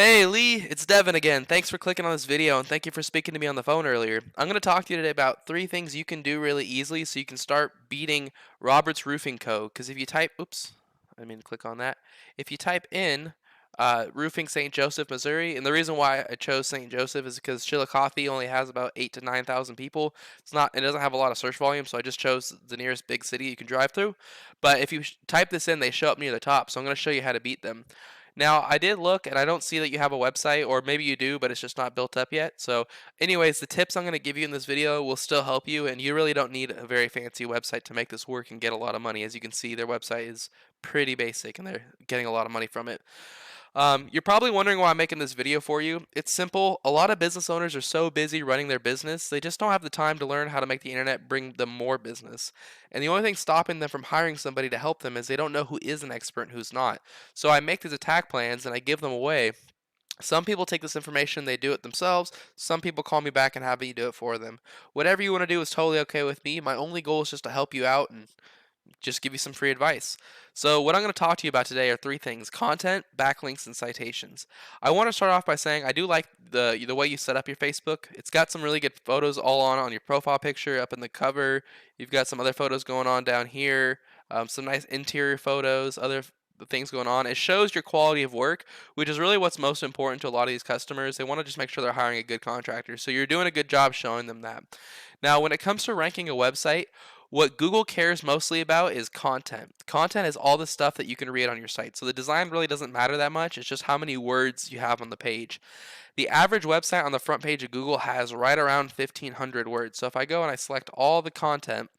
Hey Lee, it's Devin again. Thanks for clicking on this video and thank you for speaking to me on the phone earlier. I'm going to talk to you today about 3 things you can do really easily so you can start beating Robert's Roofing Co. Because if you type, oops, I mean click on that. If you type in roofing St. Joseph, Missouri, and the reason why I chose St. Joseph is because Chillicothe only has about 8 to 9,000 people. It doesn't have a lot of search volume, so I just chose the nearest big city you can drive through. But if you type this in, they show up near the top, so I'm going to show you how to beat them. Now, I did look and I don't see that you have a website, or maybe you do, but it's just not built up yet. So, anyways, the tips I'm going to give you in this video will still help you, and you really don't need a very fancy website to make this work and get a lot of money. As you can see, their website is pretty basic and they're getting a lot of money from it. You're probably wondering why I'm making this video for you. It's simple. A lot of business owners are so busy running their business, they just don't have the time to learn how to make the internet bring them more business. And the only thing stopping them from hiring somebody to help them is they don't know who is an expert and who's not. So I make these attack plans and I give them away. Some people take this information, they do it themselves. Some people call me back and have me do it for them. Whatever you want to do is totally okay with me. My only goal is just to help you out and just give you some free advice. So what I'm going to talk to you about today are 3 things: content, backlinks, and citations. I want to start off by saying I do like the way you set up your Facebook. It's got some really good photos all on your profile picture, up in the cover. You've got some other photos going on down here, some nice interior photos, other things going on. It shows your quality of work, which is really what's most important to a lot of these customers. They want to just make sure they're hiring a good contractor. So you're doing a good job showing them that. Now, when it comes to ranking a website, what Google cares mostly about is content. Content is all the stuff that you can read on your site. So the design really doesn't matter that much. It's just how many words you have on the page. The average website on the front page of Google has right around 1,500 words. So if I go and I select all the content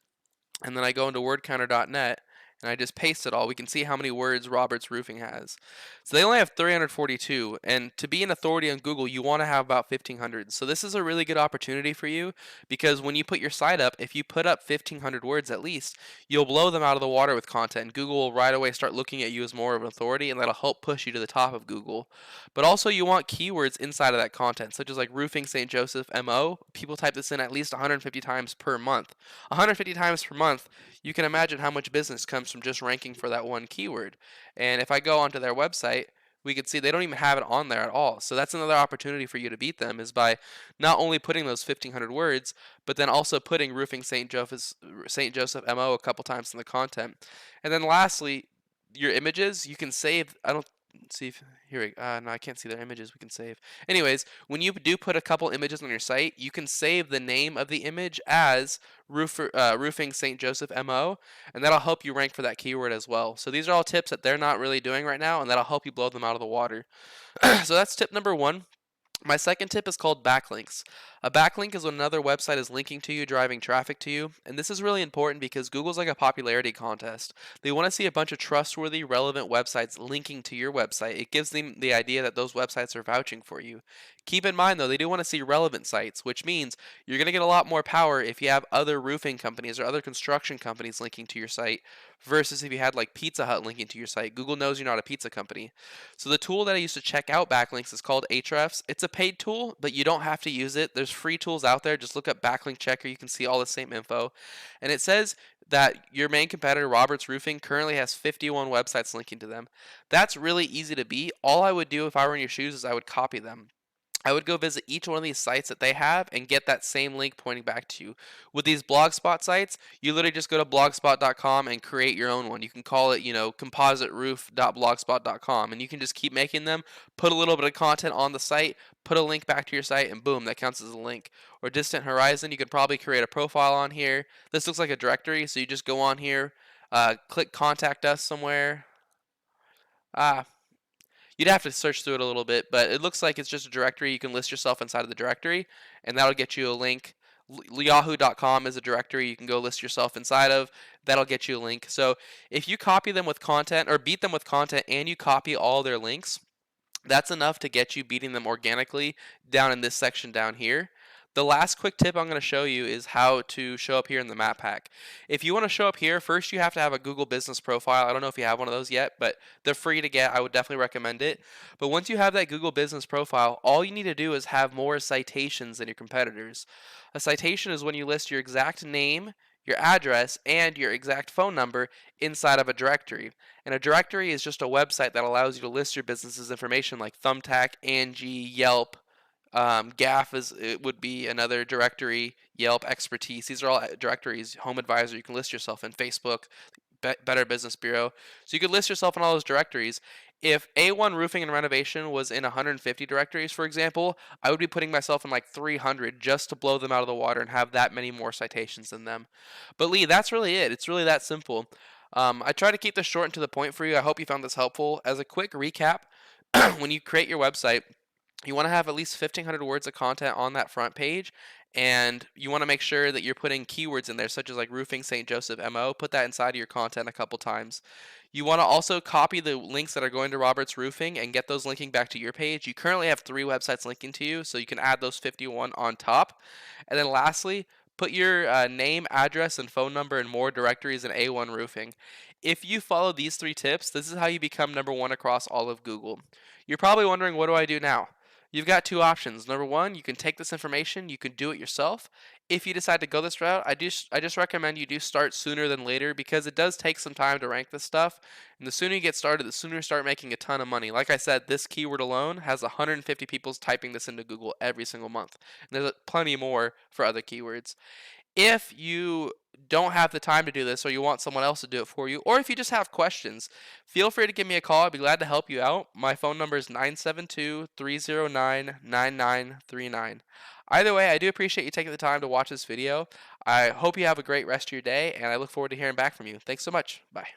and then I go into wordcounter.net and I just paste it all, we can see how many words Robert's Roofing has. So they only have 342, and to be an authority on Google, you want to have about 1,500. So this is a really good opportunity for you, because when you put your site up, if you put up 1,500 words at least, you'll blow them out of the water with content. Google will right away start looking at you as more of an authority, and that'll help push you to the top of Google. But also you want keywords inside of that content, such as like roofing St. Joseph MO. People type this in at least 150 times per month. 150 times per month, you can imagine how much business comes from just ranking for that one keyword. And if I go onto their website, we can see they don't even have it on there at all. So that's another opportunity for you to beat them, is by not only putting those 1,500 words, but then also putting roofing St. Joseph MO a couple times in the content. And then lastly, your images, you can save. I don't see if here we no, I can't see their images we can save. Anyways, when you do put a couple images on your site, you can save the name of the image as roofing St. Joseph MO, and that'll help you rank for that keyword as well. So these are all tips that they're not really doing right now, and that'll help you blow them out of the water. So that's tip number 1. My second tip is called backlinks. A backlink is when another website is linking to you, driving traffic to you. And this is really important because Google's like a popularity contest. They want to see a bunch of trustworthy, relevant websites linking to your website. It gives them the idea that those websites are vouching for you. Keep in mind, though, they do want to see relevant sites, which means you're going to get a lot more power if you have other roofing companies or other construction companies linking to your site versus if you had like Pizza Hut linking to your site. Google knows you're not a pizza company. So the tool that I use to check out backlinks is called Ahrefs. It's a paid tool, but you don't have to use it. There's free tools out there. Just look up backlink checker. You can see all the same info. And it says that your main competitor, Robert's Roofing, currently has 51 websites linking to them. That's really easy to beat. All I would do if I were in your shoes is I would copy them. I would go visit each one of these sites that they have and get that same link pointing back to you. With these blogspot sites, you literally just go to blogspot.com and create your own one. You can call it, compositeroof.blogspot.com, and you can just keep making them, put a little bit of content on the site, put a link back to your site, and boom, that counts as a link. Or Distant Horizon, you could probably create a profile on here. This looks like a directory, so you just go on here, click contact us somewhere. You'd have to search through it a little bit, but it looks like it's just a directory. You can list yourself inside of the directory, and that'll get you a link. Yahoo.com is a directory you can go list yourself inside of. That'll get you a link. So if you copy them with content, or beat them with content, and you copy all their links, that's enough to get you beating them organically down in this section down here. The last quick tip I'm going to show you is how to show up here in the map pack. If you want to show up here, first you have to have a Google business profile. I don't know if you have one of those yet, but they're free to get. I would definitely recommend it. But once you have that Google business profile, all you need to do is have more citations than your competitors. A citation is when you list your exact name, your address, and your exact phone number inside of a directory. And a directory is just a website that allows you to list your business's information like Thumbtack, Angie, Yelp. GAF would be another directory. Yelp, Expertise. These are all directories. Home Advisor. You can list yourself in Facebook. Better Business Bureau. So you could list yourself in all those directories. If A1 Roofing and Renovation was in 150 directories, for example, I would be putting myself in like 300 just to blow them out of the water and have that many more citations than them. But Lee, that's really it. It's really that simple. I try to keep this short and to the point for you. I hope you found this helpful. As a quick recap, when you create your website, you want to have at least 1,500 words of content on that front page, and you want to make sure that you're putting keywords in there, such as like roofing St. Joseph MO. Put that inside of your content a couple times. You want to also copy the links that are going to Robert's Roofing and get those linking back to your page. You currently have 3 websites linking to you, so you can add those 51 on top. And then lastly, put your name, address, and phone number in more directories in A1 Roofing. If you follow these 3 tips, this is how you become #1 across all of Google. You're probably wondering, what do I do now? You've got 2 options. Number 1, you can take this information, you can do it yourself. If you decide to go this route, I just recommend you do start sooner than later, because it does take some time to rank this stuff. And the sooner you get started, the sooner you start making a ton of money. Like I said, this keyword alone has 150 people typing this into Google every single month. And there's plenty more for other keywords. If you don't have the time to do this, or you want someone else to do it for you, or if you just have questions, feel free to give me a call. I'd be glad to help you out. My phone number is 972-309-9939. Either way, I do appreciate you taking the time to watch this video. I hope you have a great rest of your day, and I look forward to hearing back from you. Thanks so much. Bye.